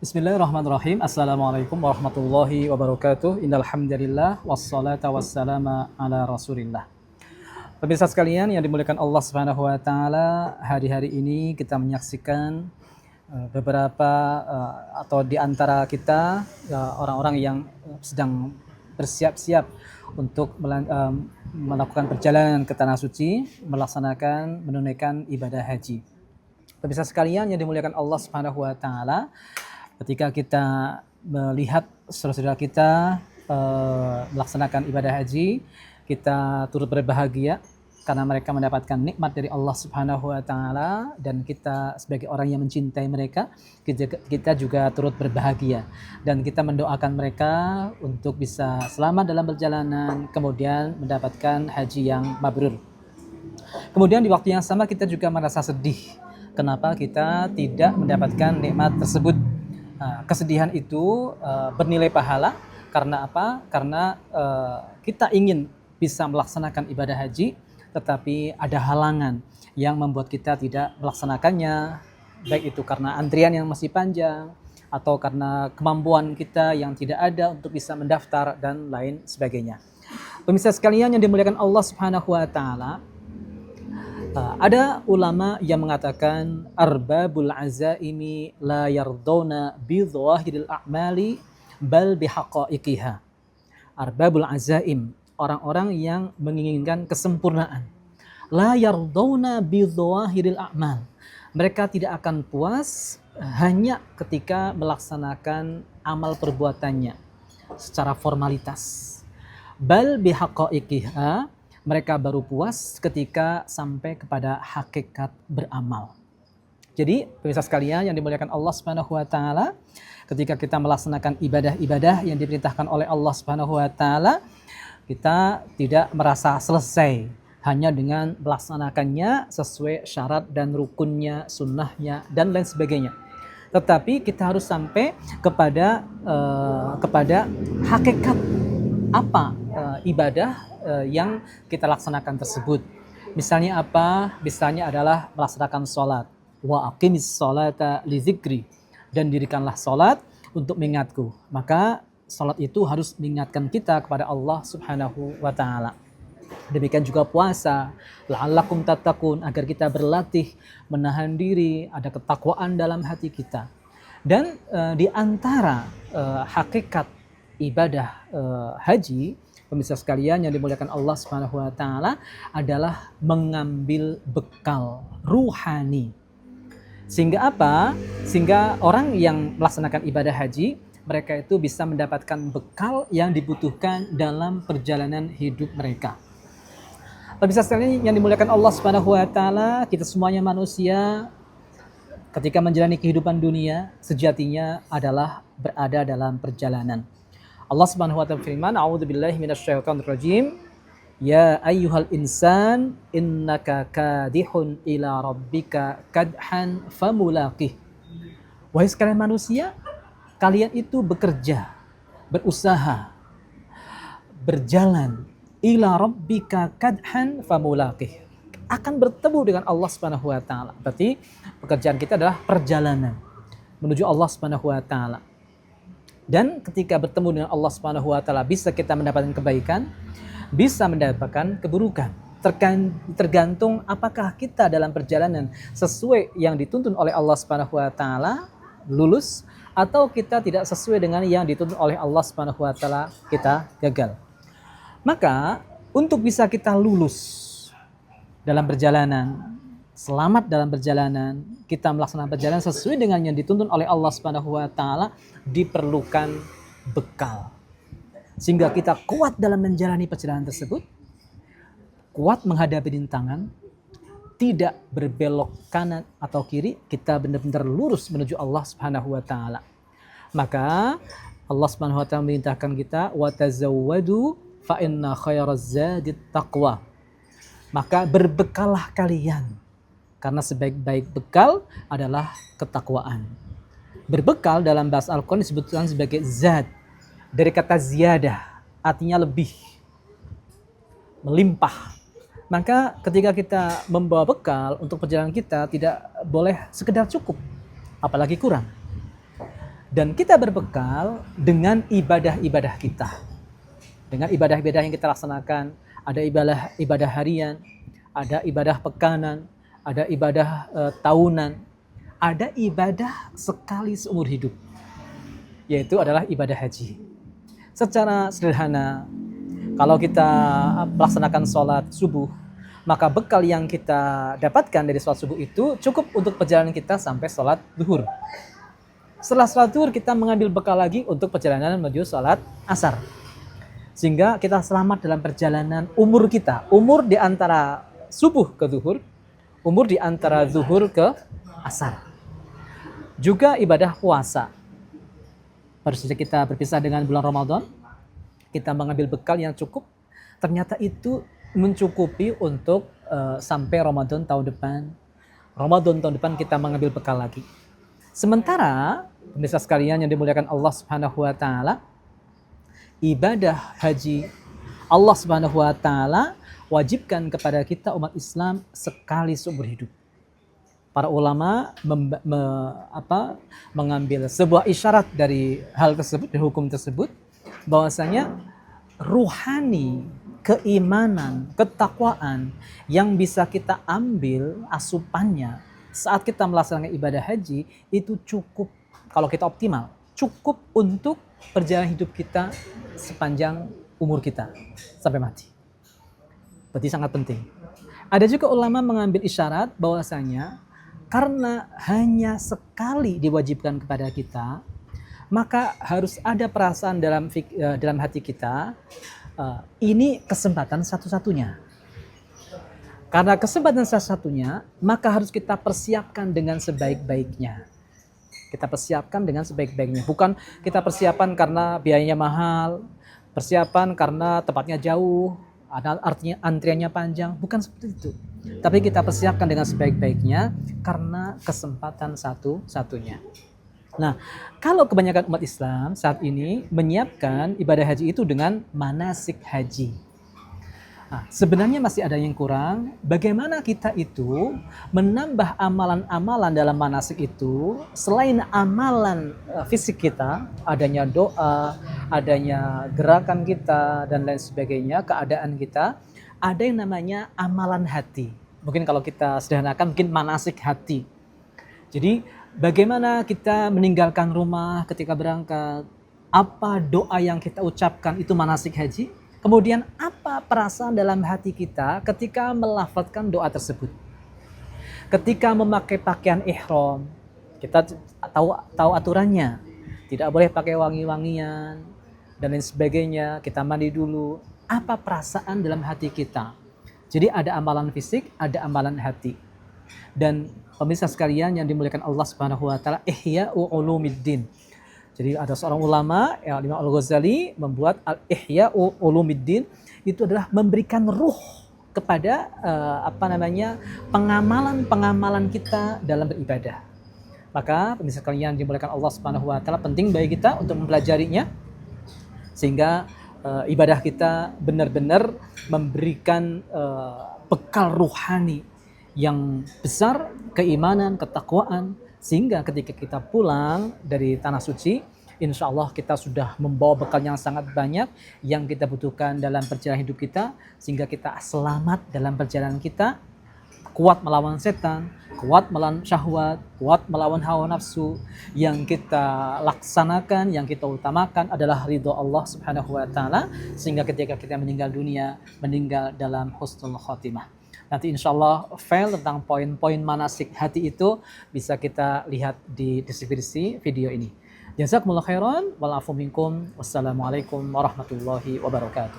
Bismillahirrahmanirrahim. Assalamualaikum warahmatullahi wabarakatuh. Innal hamdalillah wassalatu wassalamu ala Rasulillah. Pemirsa sekalian yang dimuliakan Allah Subhanahu wa taala, hari-hari ini kita menyaksikan beberapa atau di antara kita orang-orang yang sedang bersiap-siap untuk melakukan perjalanan ke tanah suci, menunaikan ibadah haji. Pemirsa sekalian yang dimuliakan Allah Subhanahu wa taala, ketika kita melihat saudara-saudara kita melaksanakan ibadah haji, kita turut berbahagia karena mereka mendapatkan nikmat dari Allah Subhanahu wa taala, dan kita sebagai orang yang mencintai mereka, kita juga turut berbahagia dan kita mendoakan mereka untuk bisa selamat dalam perjalanan, kemudian mendapatkan haji yang mabrur. Kemudian di waktu yang sama kita juga merasa sedih kenapa kita tidak mendapatkan nikmat tersebut. Kesedihan itu bernilai pahala karena apa? Karena kita ingin bisa melaksanakan ibadah haji, tetapi ada halangan yang membuat kita tidak melaksanakannya, baik itu karena antrian yang masih panjang atau karena kemampuan kita yang tidak ada untuk bisa mendaftar dan lain sebagainya. Pemirsa sekalian yang dimuliakan Allah Subhanahu wa taala, ada ulama yang mengatakan arbabul azaimi la yardona bi dhawahiril a'mali bal bihaqaiqiha. Arbabul azaim, orang-orang yang menginginkan kesempurnaan. La yardona bi dhawahiril a'mal. Mereka tidak akan puas hanya ketika melaksanakan amal perbuatannya secara formalitas. Bal bihaqaiqiha, mereka baru puas ketika sampai kepada hakikat beramal. Jadi, pemirsa sekalian yang dimuliakan Allah Subhanahu wa taala, ketika kita melaksanakan ibadah-ibadah yang diperintahkan oleh Allah Subhanahu wa taala, kita tidak merasa selesai hanya dengan melaksanakannya sesuai syarat dan rukunnya, sunnahnya, dan lain sebagainya. Tetapi kita harus sampai kepada hakikat apa ibadah yang kita laksanakan tersebut. Misalnya apa? Misalnya adalah melaksanakan sholat. Wa aqimis sholata li dzikri, dan dirikanlah sholat untuk mengingatku. Maka sholat itu harus mengingatkan kita kepada Allah Subhanahu wa taala. Demikian juga puasa, la'allakum tattaqun, agar kita berlatih menahan diri, ada ketakwaan dalam hati kita. Dan di antara hakikat ibadah haji, pemirsa sekalian yang dimuliakan Allah Subhanahu wa taala, adalah mengambil bekal ruhani. Sehingga apa? Sehingga orang yang melaksanakan ibadah haji, mereka itu bisa mendapatkan bekal yang dibutuhkan dalam perjalanan hidup mereka. Pemirsa sekalian yang dimuliakan Allah Subhanahu wa taala, kita semuanya manusia ketika menjalani kehidupan dunia sejatinya adalah berada dalam perjalanan. Allah Subhanahu wa taala firman, a'udzubillahi minasyaitonir rajim. Ya ayyuhal insan innaka kadihun ila rabbika kadhan famulaqih. Wahai sekalian manusia, kalian itu bekerja, berusaha, berjalan ila rabbika kadhan famulaqih. Akan bertemu dengan Allah Subhanahu wa taala. Berarti pekerjaan kita adalah perjalanan menuju Allah Subhanahu wa taala. Dan ketika bertemu dengan Allah Subhanahu wa taala, bisa kita mendapatkan kebaikan, bisa mendapatkan keburukan. Tergantung apakah kita dalam perjalanan sesuai yang dituntun oleh Allah Subhanahu wa taala, lulus, atau kita tidak sesuai dengan yang dituntun oleh Allah Subhanahu wa taala, kita gagal. Maka untuk bisa kita lulus dalam perjalanan, selamat dalam perjalanan, kita melaksanakan perjalanan sesuai dengan yang dituntun oleh Allah Subhanahu wa taala, diperlukan bekal. Sehingga kita kuat dalam menjalani perjalanan tersebut, kuat menghadapi rintangan, tidak berbelok kanan atau kiri, kita benar-benar lurus menuju Allah Subhanahu wa taala. Maka Allah Subhanahu wa taala memerintahkan kita, wa tazawwadu fa inna khairaz zadit taqwa. Maka berbekalah kalian, karena sebaik-baik bekal adalah ketakwaan. Berbekal dalam bahasa Al-Quran disebutkan sebagai zad, dari kata ziyadah, artinya lebih, melimpah. Maka ketika kita membawa bekal untuk perjalanan kita, tidak boleh sekedar cukup, apalagi kurang. Dan kita berbekal dengan ibadah-ibadah kita. Dengan ibadah-ibadah yang kita laksanakan, ada ibadah harian, ada ibadah pekanan, ada ibadah tahunan, ada ibadah sekali seumur hidup, yaitu adalah ibadah haji. Secara sederhana, kalau kita melaksanakan sholat subuh, maka bekal yang kita dapatkan dari sholat subuh itu cukup untuk perjalanan kita sampai sholat zuhur. Setelah sholat zuhur kita mengambil bekal lagi untuk perjalanan menuju sholat asar. Sehingga kita selamat dalam perjalanan umur kita. Umur di antara subuh ke zuhur, umur di antara zuhur ke asar. Juga ibadah puasa. Baru saja kita berpisah dengan bulan Ramadan, kita mengambil bekal yang cukup. Ternyata itu mencukupi untuk sampai Ramadan tahun depan. Ramadan tahun depan kita mengambil bekal lagi. Sementara, pemirsa sekalian yang dimuliakan Allah Subhanahu wa taala, ibadah haji Allah Subhanahu wa taala wajibkan kepada kita umat Islam sekali seumur hidup. Para ulama mengambil sebuah isyarat dari hal tersebut, dari hukum tersebut, bahwasanya ruhani, keimanan, ketakwaan yang bisa kita ambil asupannya saat kita melaksanakan ibadah haji itu cukup, kalau kita optimal, cukup untuk perjalanan hidup kita sepanjang umur kita sampai mati. Berarti sangat penting. Ada juga ulama mengambil isyarat bahwasanya karena hanya sekali diwajibkan kepada kita, maka harus ada perasaan dalam hati kita, ini kesempatan satu-satunya. Karena kesempatan satu-satunya, maka harus kita persiapkan dengan sebaik-baiknya. Kita persiapkan dengan sebaik-baiknya. Bukan kita persiapan karena biayanya mahal, persiapan karena tempatnya jauh, artinya antriannya panjang. Bukan seperti itu. Tapi kita persiapkan dengan sebaik-baiknya karena kesempatan satu-satunya. Nah, kalau kebanyakan umat Islam saat ini menyiapkan ibadah haji itu dengan manasik haji. Nah, sebenarnya masih ada yang kurang. Bagaimana kita itu menambah amalan-amalan dalam manasik itu, selain amalan fisik kita, adanya doa, adanya gerakan kita, dan lain sebagainya, keadaan kita, ada yang namanya amalan hati. Mungkin kalau kita sederhanakan, mungkin manasik hati. Jadi, bagaimana kita meninggalkan rumah ketika berangkat, apa doa yang kita ucapkan itu manasik haji. Kemudian apa perasaan dalam hati kita ketika melafazkan doa tersebut. Ketika memakai pakaian ihram, kita tahu aturannya. Tidak boleh pakai wangi-wangian dan lain sebagainya. Kita mandi dulu. Apa perasaan dalam hati kita? Jadi ada amalan fisik, ada amalan hati. Dan pemirsa sekalian yang dimuliakan Allah Subhanahu wa taala, Ihya'u Ulumiddin. Jadi ada seorang ulama, Imam Al-Ghazali, membuat Ihya'u Ulumiddin, itu adalah memberikan ruh kepada pengamalan-pengamalan kita dalam beribadah. Maka pemirsa sekalian dimuliakan Allah Subhanahu wa taala, penting bagi kita untuk mempelajarinya sehingga ibadah kita benar-benar memberikan bekal ruhani yang besar, keimanan, ketakwaan, sehingga ketika kita pulang dari tanah suci, insya Allah kita sudah membawa bekal yang sangat banyak yang kita butuhkan dalam perjalanan hidup kita, sehingga kita selamat dalam perjalanan kita, kuat melawan setan, kuat melawan syahwat, kuat melawan hawa nafsu. Yang kita laksanakan, yang kita utamakan adalah ridho Allah Subhanahu wa taala, sehingga ketika kita meninggal dunia, meninggal dalam husnul khotimah. Nanti insya Allah file tentang poin-poin manasik hati itu bisa kita lihat di deskripsi video ini. Jazakumullah khairan, wal afu minkum, wassalamualaikum warahmatullahi wabarakatuh.